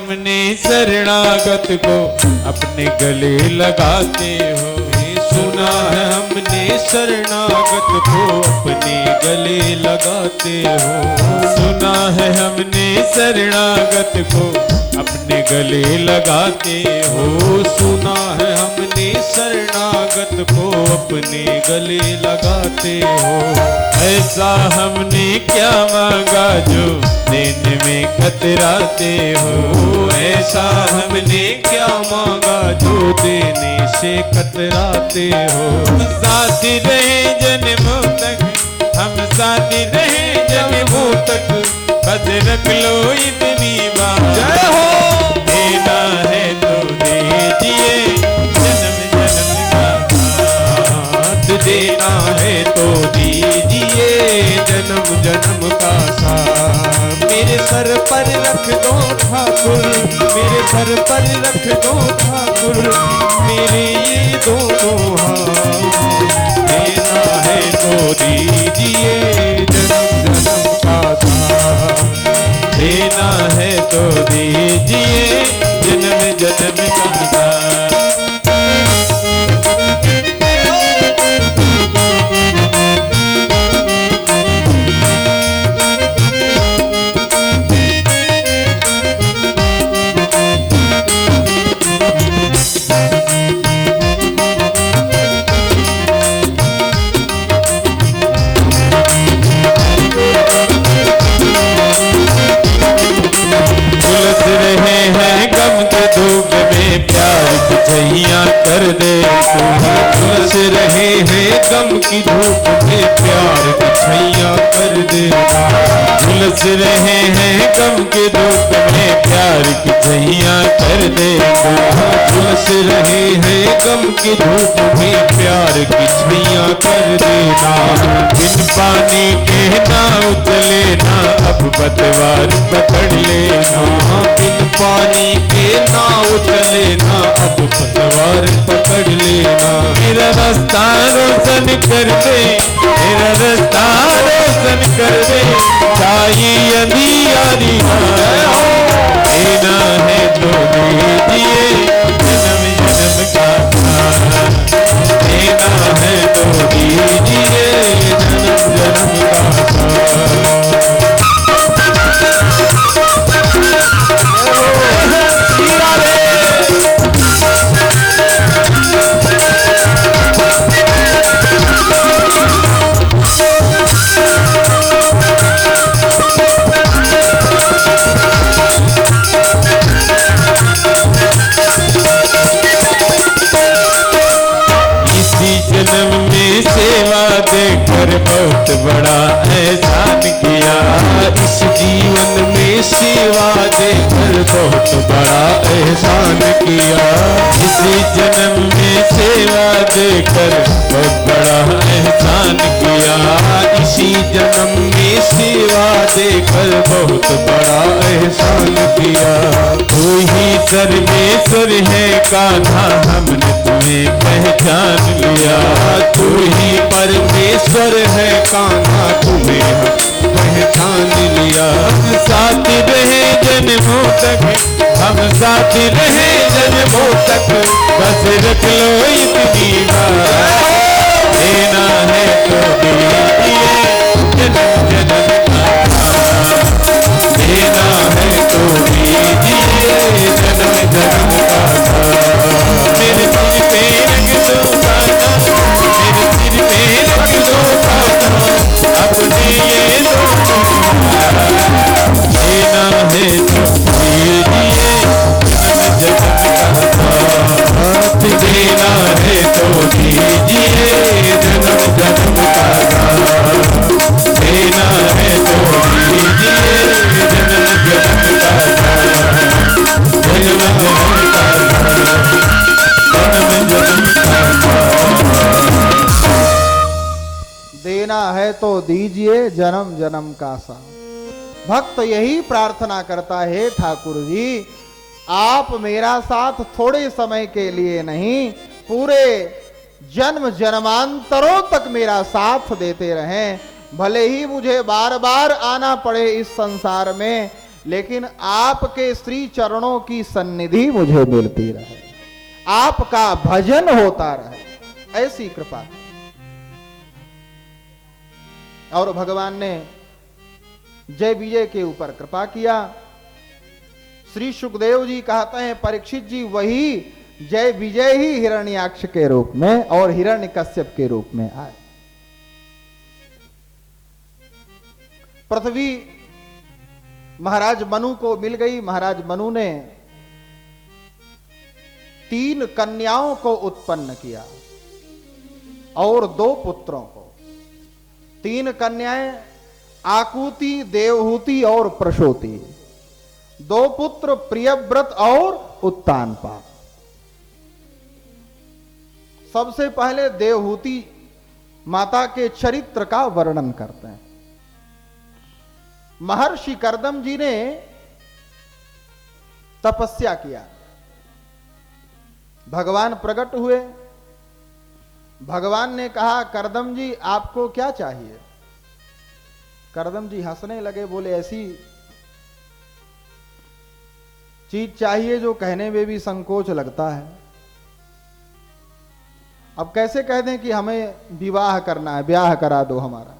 हमने शरणागत को अपने गले लगाते हो। सुना है हमने शरणागत को अपने गले लगाते हो। सुना है हमने शरणागत को अपने गले लगाते हो। सुना है हमने शरणागत को अपने गले लगाते हो। ऐसा हमने क्या मांगा जो देने में कतराते हो। ऐसा हमने क्या मांगा जो देने से कतराते हो। साथ रहे जन्मों तक हम साथ रहे जन्मों तक बस रख लो इतनी बात। जय हो। देना है तो दीजिए जन्म जन्म का साथ। देना है तो दीजिए जन्म जन्म का साथ। मेरे सर पर रख दो ठाकुर, मेरे सर पर रख दो ठाकुर मेरे ये दोनों हाथ। देना है तो दीजिए जन्म जन्म का साथ। देना है तो दीजिए जन्म जन्म का साथ। धूप में प्यार की छैया कर दे। झुलस रहे हैं गम की धूप में प्यार की छैया कर दे। झुलस रहे हैं गम की धूप में प्यार की छैया कर दे। झुलस रहे हैं गम की धूप में प्यार की छैया कर देना। बिन पानी के ना उतले ना अब पतवार पकड़ लेना। बिन पानी के ना उतले ना अब पतवार पकड़ लेना। मेरा रास्ता रोशन कर दे, मेरा रास्ता रोशन कर दे। चाहिए अंधियारी देना है तो दीजिए जन्म जन्म का साथ। देना है तो दीजिए जन्म जन्म का साथ। जन्म में सेवा देकर बहुत बड़ा एहसान किया। इस जीवन में सेवा देकर बहुत बड़ा एहसान किया। इस जन्म में सेवा देकर बहुत बड़ा एहसान किया। इसी जन्म में सेवा देकर बहुत बड़ा एहसान किया। तू ही सर्वेश्वर है कान्हा हमने तुम्हें पहचान लिया। तू ही परमेश्वर है कान्हा तुम्हें पहचान लिया। साथ रहे जन्मों तक हम साथ रहे जन्मों तक बस रख लो इतनी बात। देना है तो दीजिए जन्म जन्म का साथ। देना है तो दीजिए जन्म जन्म का साथ। मेरे सिर पे रख दो कान्हा, मेरे सिर पे रख दो कान्हा अपने ये दोनों हाथ। देना है तो दीजिए जन्म जन्म का साथ। देना है तो दीजिए जन्म जन्म का साथ। देना है तो दीजिए जन्म जन्म का साथ। जन्म जन्म का साथ। जन्म जन्म का साथ। देना है तो दीजिए जन्म जन्म का साथ। भक्त यही प्रार्थना करता है ठाकुर जी आप मेरा साथ थोड़े समय के लिए नहीं पूरे जन्म जन्मांतरों तक मेरा साथ देते रहें। भले ही मुझे बार बार आना पड़े इस संसार में, लेकिन आपके श्री चरणों की सन्निधि मुझे मिलती रहे, आपका भजन होता रहे, ऐसी कृपा। और भगवान ने जय विजय के ऊपर कृपा किया। श्री सुखदेव जी कहते हैं, परीक्षित जी वही जय विजय ही हिरण्याक्ष के रूप में और हिरण्यकश्यप के रूप में आए। पृथ्वी महाराज मनु को मिल गई। महाराज मनु ने 3 कन्याओं को उत्पन्न किया और 2 पुत्रों को। 3 कन्याएं आकुति, देवहूति और प्रसूति। 2 पुत्र प्रियव्रत और उत्तानपाद। सबसे पहले देवहूति माता के चरित्र का वर्णन करते हैं। महर्षि कर्दम जी ने तपस्या किया, भगवान प्रकट हुए। भगवान ने कहा, कर्दम जी आपको क्या चाहिए? कर्दम जी हंसने लगे, बोले ऐसी चीज चाहिए जो कहने में भी संकोच लगता है। अब कैसे कह दें कि हमें विवाह करना है, ब्याह करा दो हमारा।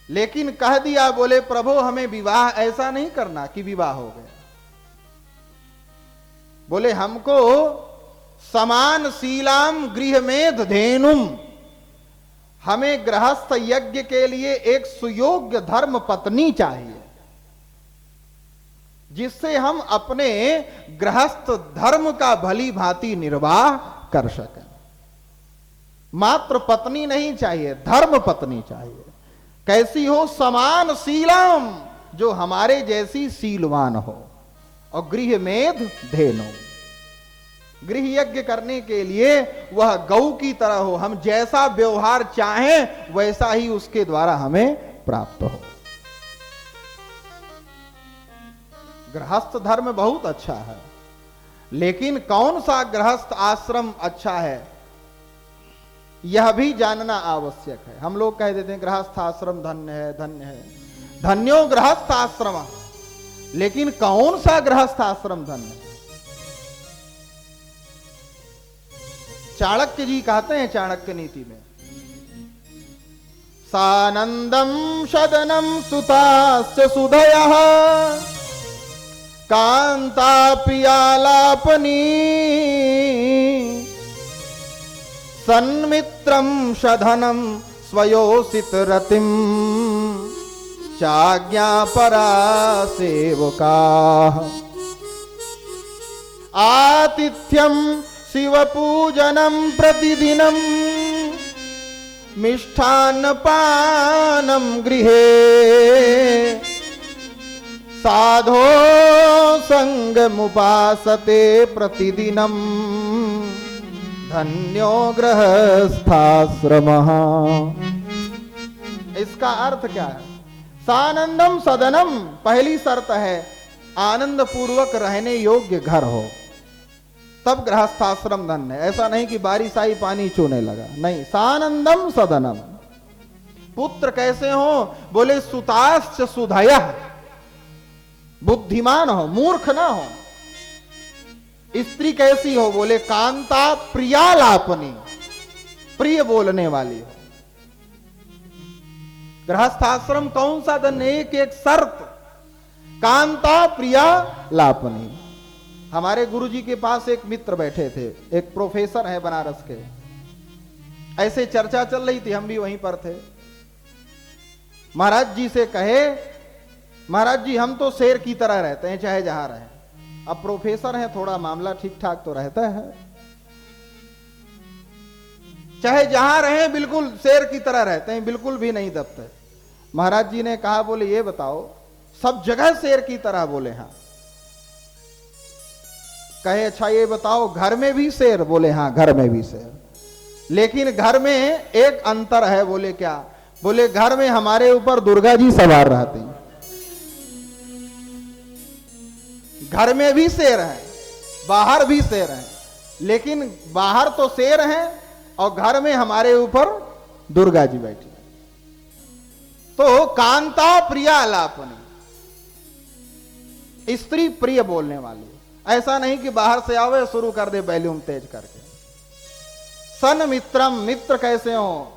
लेकिन कह दिया, बोले प्रभु हमें विवाह ऐसा नहीं करना कि विवाह हो गया। बोले हमको समान शीलाम गृहमेध धेनुम, हमें गृहस्थ यज्ञ के लिए एक सुयोग्य धर्म पत्नी चाहिए, जिससे हम अपने गृहस्थ धर्म का भली भांति निर्वाह कर सकें। मात्र पत्नी नहीं चाहिए, धर्म पत्नी चाहिए। कैसी हो? समान शीलम, जो हमारे जैसी शीलवान हो। और गृहमेध धेनु, गृह यज्ञ करने के लिए वह गौ की तरह हो, हम जैसा व्यवहार चाहें वैसा ही उसके द्वारा हमें प्राप्त हो। गृहस्थ धर्म बहुत अच्छा है, लेकिन कौन सा गृहस्थ आश्रम अच्छा है यह भी जानना आवश्यक है। हम लोग कह देते हैं गृहस्थ आश्रम धन्य है, धन्य है, धन्यो गृहस्थ आश्रम, लेकिन कौन सा गृहस्थ आश्रम धन्य है? चाणक्य जी कहते हैं चाणक्य नीति में, सानंदम सदनम सुताश्च सुधयः कांता प्रियालापनी सन्मित्रम सधनम स्वयोसित रतिम चाज्ञापरा सेवका आतिथ्यम शिवपूजनम प्रतिदिनम मिष्ठान्नपानम गृहे साधो संगमुपासते प्रतिदिनम धन्यो गृहस्थाश्रमः। इसका अर्थ क्या है? सानंदम सदनम, पहली शर्त है आनंद पूर्वक रहने योग्य घर हो, तब गृहस्थाश्रम धन्य है। ऐसा नहीं कि बारिश आई पानी चूने लगा, नहीं। सानंदम सदनम। पुत्र कैसे हो? बोले सुताश्च सुधयः, बुद्धिमान हो, मूर्ख ना हो। स्त्री कैसी हो? बोले कांता प्रियालापनी, प्रिय बोलने वाली हो। गृहस्थाश्रम कौन सा धन्य? एक शर्त, कांता प्रियालापनी। हमारे गुरुजी के पास एक मित्र बैठे थे, एक प्रोफेसर है बनारस के। ऐसे चर्चा चल रही थी, हम भी वहीं पर थे। महाराज जी से कहे, महाराज जी हम तो शेर की तरह रहते हैं चाहे जहां रहें। अब प्रोफेसर हैं, थोड़ा मामला ठीक ठाक तो रहता है, चाहे जहां रहें बिल्कुल शेर की तरह रहते हैं, बिल्कुल भी नहीं दबते। महाराज जी ने कहा, बोले ये बताओ सब जगह शेर की तरह? बोले हाँ। कहे अच्छा ये बताओ घर में भी शेर? बोले हाँ घर में भी शेर, लेकिन घर में एक अंतर है। बोले क्या? बोले घर में हमारे ऊपर दुर्गा जी सवार रहती, घर में भी शेर है, बाहर भी शेर है, लेकिन बाहर तो शेर है और घर में हमारे ऊपर दुर्गा जी बैठी है। तो कांता प्रिया लापनी, स्त्री प्रिय बोलने वाली। ऐसा नहीं कि बाहर से आवे शुरू कर दे वॉल्यूम तेज करके। सन मित्रम, मित्र कैसे हो?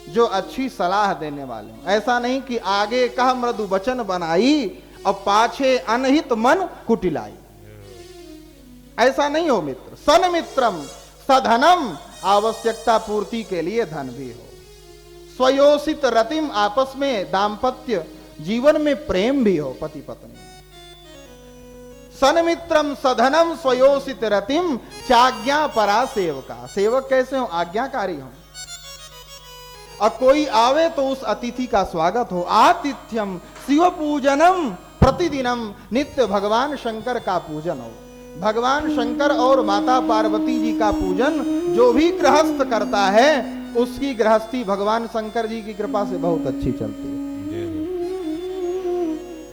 जो अच्छी सलाह देने वाले हो। ऐसा नहीं कि आगे कह मृदु वचन बनाई और पाछे अनहित मन कुटिलाई। ऐसा नहीं हो मित्र। सन मित्रम सधनम, आवश्यकता पूर्ति के लिए धन भी हो। स्वयोषित रतिम, आपस में दाम्पत्य जीवन में प्रेम भी हो पति पत्नी। सनमित्रम सधनम स्वयोषित रतिम, चाज्ञा परा सेवका, सेवक कैसे हो? आज्ञाकारी हो। और कोई आवे तो उस अतिथि का स्वागत हो। आतिथ्यम शिव पूजनम प्रतिदिनम, नित्य भगवान शंकर का पूजन हो। भगवान शंकर और माता पार्वती जी का पूजन जो भी गृहस्थ करता है, उसकी गृहस्थी भगवान शंकर जी की कृपा से बहुत अच्छी चलती है।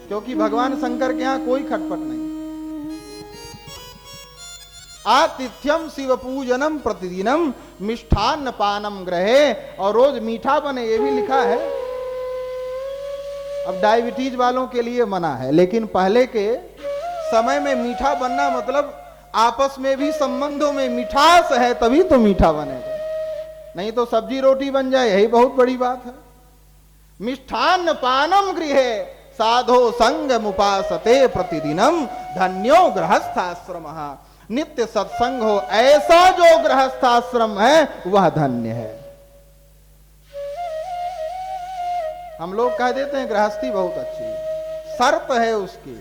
क्योंकि भगवान शंकर के यहां कोई खटपट नहीं। आतिथ्यम शिव पूजनम प्रतिदिनम, मिष्ठान्न पानम ग्रहे, और रोज मीठा बने, ये भी लिखा है। अब डायबिटीज वालों के लिए मना है, लेकिन पहले के समय में मीठा बनना मतलब आपस में भी संबंधों में मिठास है, तभी तो मीठा बनेगा, नहीं तो सब्जी रोटी बन जाए, यही बहुत बड़ी बात है। मिष्ठान्न पानम गृहे साधो संगम उपासते प्रतिदिनम, धन्यो गृहस्थाश्रम, नित्य सत्संग हो, ऐसा जो गृहस्थाश्रम है वह धन्य है। हम लोग कह देते हैं गृहस्थी बहुत अच्छी है, शर्त है उसकी।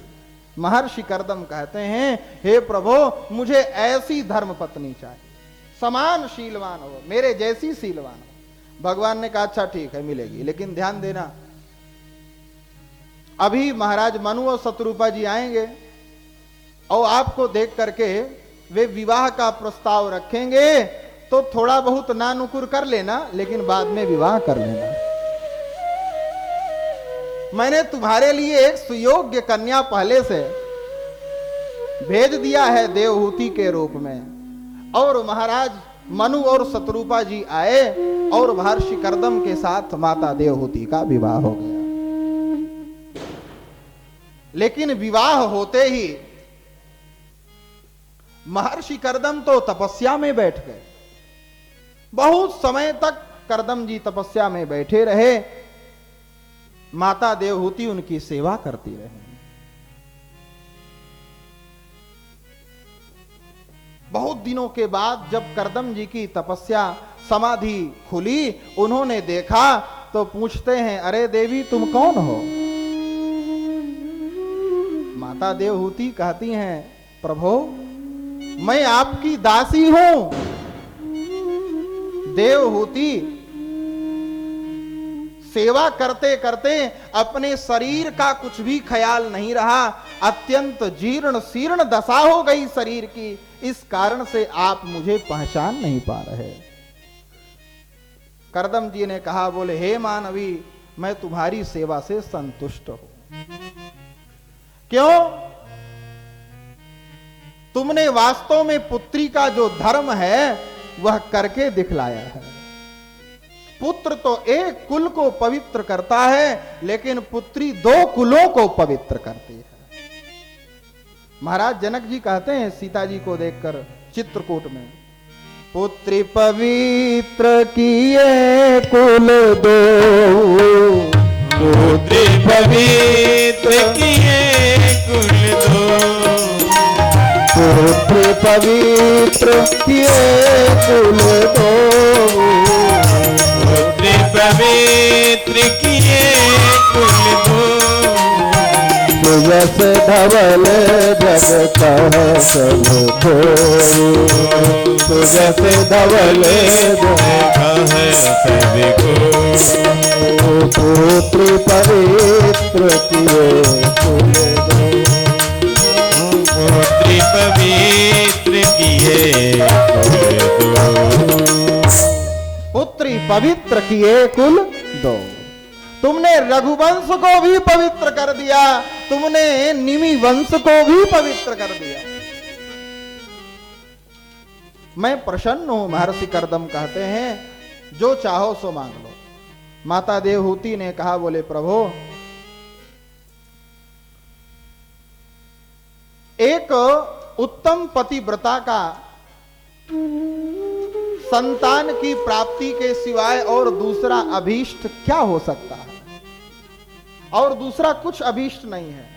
महर्षि कर्दम कहते हैं, हे प्रभु मुझे ऐसी धर्म पत्नी चाहिए, समान शीलवान हो, मेरे जैसी शीलवान हो। भगवान ने कहा अच्छा ठीक है मिलेगी, लेकिन ध्यान देना अभी महाराज मनु और शत्रुपा जी आएंगे और आपको देख करके वे विवाह का प्रस्ताव रखेंगे, तो थोड़ा बहुत नानुकुर कर लेना, लेकिन बाद में विवाह कर लेना। मैंने तुम्हारे लिए एक सुयोग्य कन्या पहले से भेज दिया है देवहूति के रूप में। और महाराज मनु और शत्रुपा जी आए और महर्षि कर्दम के साथ माता देवहूति का विवाह हो गया। लेकिन विवाह होते ही महर्षि कर्दम तो तपस्या में बैठ गए। बहुत समय तक कर्दम जी तपस्या में बैठे रहे, माता देवहूति उनकी सेवा करती रही। बहुत दिनों के बाद जब कर्दम जी की तपस्या समाधि खुली, उन्होंने देखा तो पूछते हैं, अरे देवी तुम कौन हो? माता देवहूति कहती हैं, प्रभु मैं आपकी दासी हूं। देवहूति सेवा करते करते अपने शरीर का कुछ भी ख्याल नहीं रहा, अत्यंत जीर्ण शीर्ण दशा हो गई शरीर की, इस कारण से आप मुझे पहचान नहीं पा रहे। कर्दम जी ने कहा, बोले हे मानवी मैं तुम्हारी सेवा से संतुष्ट हूं। क्यों? तुमने वास्तव में पुत्री का जो धर्म है वह करके दिखलाया है। पुत्र तो एक कुल को पवित्र करता है, लेकिन पुत्री दो कुलों को पवित्र करती है। महाराज जनक जी कहते हैं सीता जी को देखकर चित्रकूट में, पुत्री पवित्र किए कुल दो, पुत्री पवित्र किए कुल दो, पुत्री पवित्र किए कुल दो, पुत्री पवित्र किए कुल दो, जस धवल जग कह सब खोई, जस धवल जग है सभी को, पुत्री पवित्र किए कुल दो, पुत्री पवित्र किए कुल दो, पुत्री पवित्र किए कुल दो। तुमने रघुवंश को भी पवित्र कर दिया, तुमने निमि वंश को भी पवित्र कर दिया। मैं प्रसन्न हूं, महर्षि कर्दम कहते हैं, जो चाहो सो मांग लो। माता देवहूति ने कहा, बोले प्रभु, एक उत्तम पतिव्रता का संतान की प्राप्ति के सिवाय और दूसरा अभीष्ट क्या हो सकता है? और दूसरा कुछ अभीष्ट नहीं है।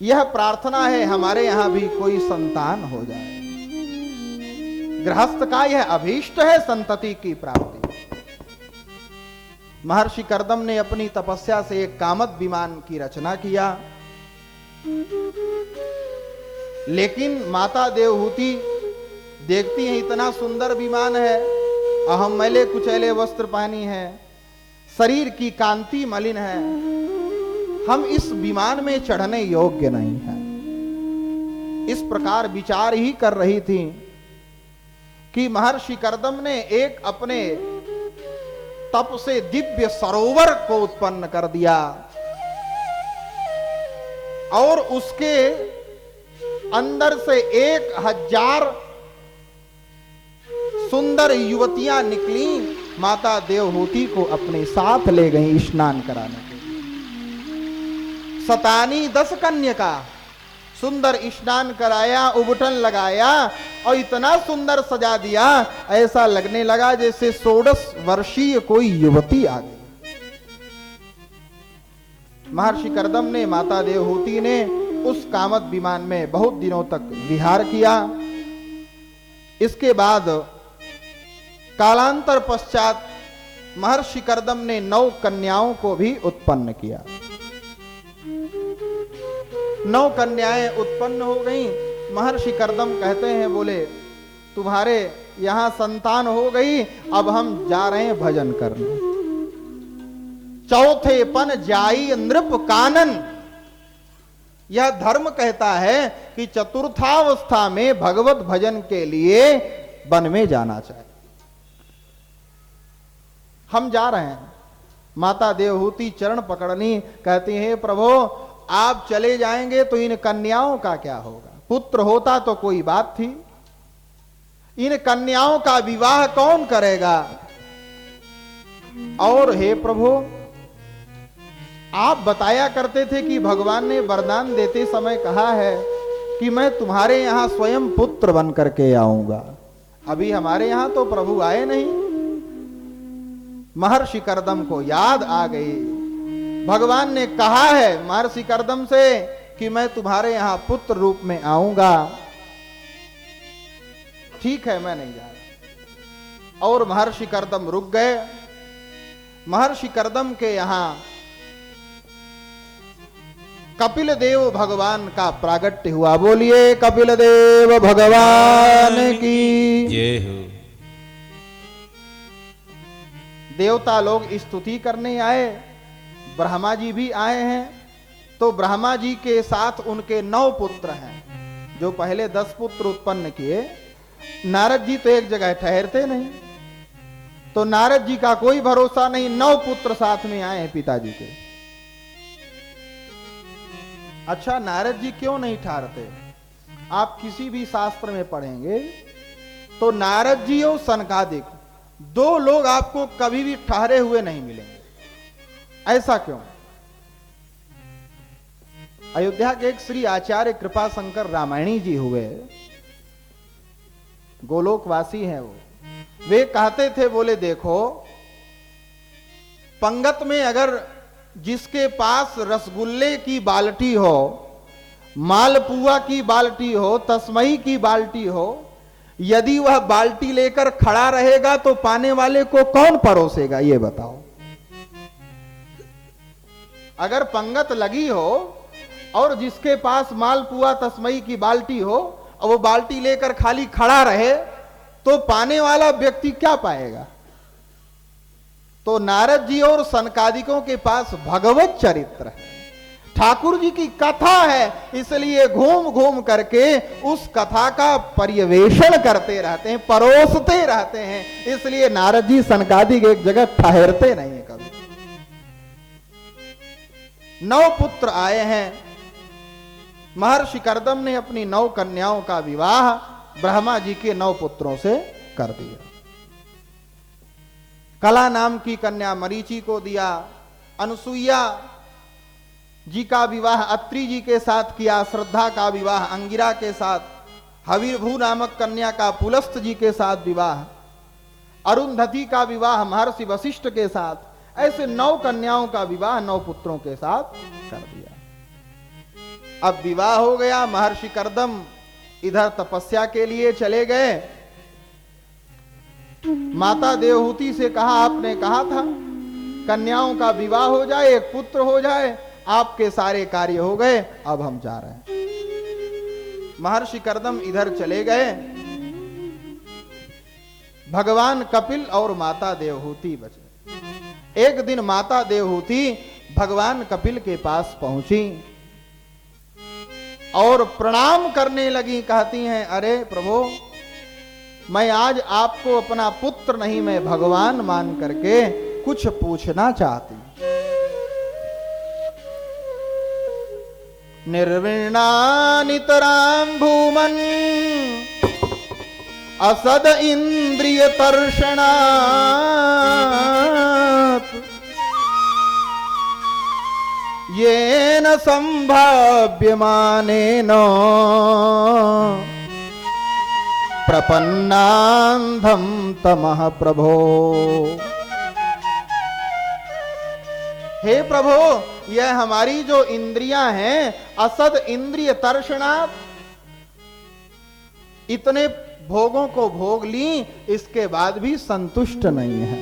यह प्रार्थना है हमारे यहां भी कोई संतान हो जाए। गृहस्थ का यह अभीष्ट है संतति की प्राप्ति। महर्षि कर्दम ने अपनी तपस्या से एक कामत विमान की रचना किया, लेकिन माता देवहूति देखती हैं इतना सुंदर विमान है, अहम मैले कुचैले वस्त्र पहनी है, शरीर की कांति मलिन है, हम इस विमान में चढ़ने योग्य नहीं हैं। इस प्रकार विचार ही कर रही थी कि महर्षि कर्दम ने एक अपने तप से दिव्य सरोवर को उत्पन्न कर दिया और उसके अंदर से 1000 सुंदर युवतियां निकली, माता देवहूति को अपने साथ ले गई स्नान कराने के लिए। सतानी 10 कन्यका, सुंदर स्नान कराया, उबटन लगाया और इतना सुंदर सजा दिया, ऐसा लगने लगा जैसे 16 वर्षीय कोई युवती आ गई। महर्षि कर्दम ने, माता देवहूति ने उस कामत विमान में बहुत दिनों तक विहार किया। इसके बाद कालांतर पश्चात महर्षि कर्दम ने 9 कन्याओं को भी उत्पन्न किया। 9 कन्याएं उत्पन्न हो गईं। महर्षि कर्दम कहते हैं, बोले तुम्हारे यहां संतान हो गई, अब हम जा रहे हैं भजन करने। चौथे पन जाई नृप कानन। यह धर्म कहता है कि चतुर्थावस्था में भगवत भजन के लिए वन में जाना चाहिए। हम जा रहे हैं। माता देवहूति चरण पकड़नी, कहती हैं, प्रभु आप चले जाएंगे तो इन कन्याओं का क्या होगा? पुत्र होता तो कोई बात थी, इन कन्याओं का विवाह कौन करेगा? और हे प्रभु, आप बताया करते थे कि भगवान ने वरदान देते समय कहा है कि मैं तुम्हारे यहां स्वयं पुत्र बन करके आऊंगा। अभी हमारे यहां तो प्रभु आए नहीं। महर्षि कर्दम को याद आ गई, भगवान ने कहा है महर्षि कर्दम से कि मैं तुम्हारे यहां पुत्र रूप में आऊंगा। ठीक है, मैं नहीं जा रहा। और महर्षि कर्दम रुक गए। महर्षि कर्दम के यहां कपिल देव भगवान का प्रागट्य हुआ। बोलिए कपिल देव भगवान की जय हो। देवता लोग स्तुति करने आए, ब्रह्मा जी भी आए हैं। तो ब्रह्मा जी के साथ उनके 9 पुत्र हैं, जो पहले 10 पुत्र उत्पन्न किए। नारद जी तो एक जगह ठहरते नहीं, तो नारद जी का कोई भरोसा नहीं, 9 पुत्र साथ में आए हैं पिताजी के। अच्छा, नारद जी क्यों नहीं ठहरते? आप किसी भी शास्त्र में पढ़ेंगे तो नारद जी और सनकादिक 2 लोग आपको कभी भी ठहरे हुए नहीं मिलेंगे। ऐसा क्यों? अयोध्या के एक श्री आचार्य कृपा शंकर रामायणी जी हुए, गोलोकवासी हैं वो। वे कहते थे, बोले देखो, पंगत में अगर जिसके पास रसगुल्ले की बाल्टी हो, मालपुआ की बाल्टी हो, तस्मई की बाल्टी हो, यदि वह बाल्टी लेकर खड़ा रहेगा तो पाने वाले को कौन परोसेगा? ये बताओ। अगर पंगत लगी हो और जिसके पास मालपुआ तस्मई की बाल्टी हो और वो बाल्टी लेकर खाली खड़ा रहे, तो पाने वाला व्यक्ति क्या पाएगा? तो नारद जी और सनकादिकों के पास भगवत चरित्र है, ठाकुर जी की कथा है, इसलिए घूम घूम करके उस कथा का पर्यवेक्षण करते रहते हैं, परोसते रहते हैं। इसलिए नारद जी सनकादिक एक जगह ठहरते नहीं है कभी। 9 पुत्र आए हैं। महर्षि कर्दम ने अपनी 9 कन्याओं का विवाह ब्रह्मा जी के 9 पुत्रों से कर दिया। कला नाम की कन्या मरीचि को दिया, अनुसुईया जी का विवाह अत्रि जी के साथ किया, श्रद्धा का विवाह अंगिरा के साथ, हविर्भू नामक कन्या का पुलस्त जी के साथ विवाह, अरुंधति का विवाह महर्षि वशिष्ठ के साथ, ऐसे 9 कन्याओं का विवाह 9 पुत्रों के साथ कर दिया। अब विवाह हो गया, महर्षि कर्दम इधर तपस्या के लिए चले गए। माता देवहूति से कहा, आपने कहा था कन्याओं का विवाह हो जाए, एक पुत्र हो जाए, आपके सारे कार्य हो गए, अब हम जा रहे हैं। महर्षि कर्दम इधर चले गए, भगवान कपिल और माता देवहूति बचे। एक दिन माता देवहूति भगवान कपिल के पास पहुंची और प्रणाम करने लगी, कहती हैं, अरे प्रभु, मैं आज आपको अपना पुत्र नहीं, मैं भगवान मान करके कुछ पूछना चाहती। निर्विणानितरां भूमन् असद इंद्रिय तर्षणात् येन संभाव्यमानेन प्रपन्नान्धं तमः प्रभो। हे प्रभु, यह हमारी जो इंद्रियां हैं, असद इंद्रिय तर्षणात्, इतने भोगों को भोग ली, इसके बाद भी संतुष्ट नहीं है।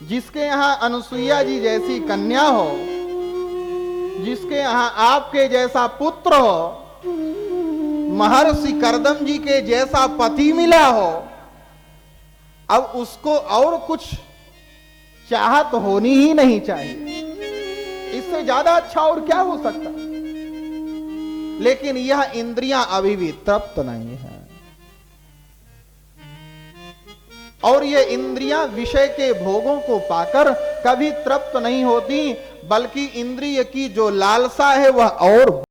जिसके यहां अनुसुईया जी जैसी कन्या हो, जिसके यहां आपके जैसा पुत्र हो, महर्षि कर्दम जी के जैसा पति मिला हो, अब उसको और कुछ चाहत होनी ही नहीं चाहिए। इससे ज्यादा अच्छा और क्या हो सकता। लेकिन यह इंद्रियां अभी भी तृप्त नहीं है, और ये इंद्रियां विषय के भोगों को पाकर कभी तृप्त नहीं होती, बल्कि इंद्रिय की जो लालसा है वह और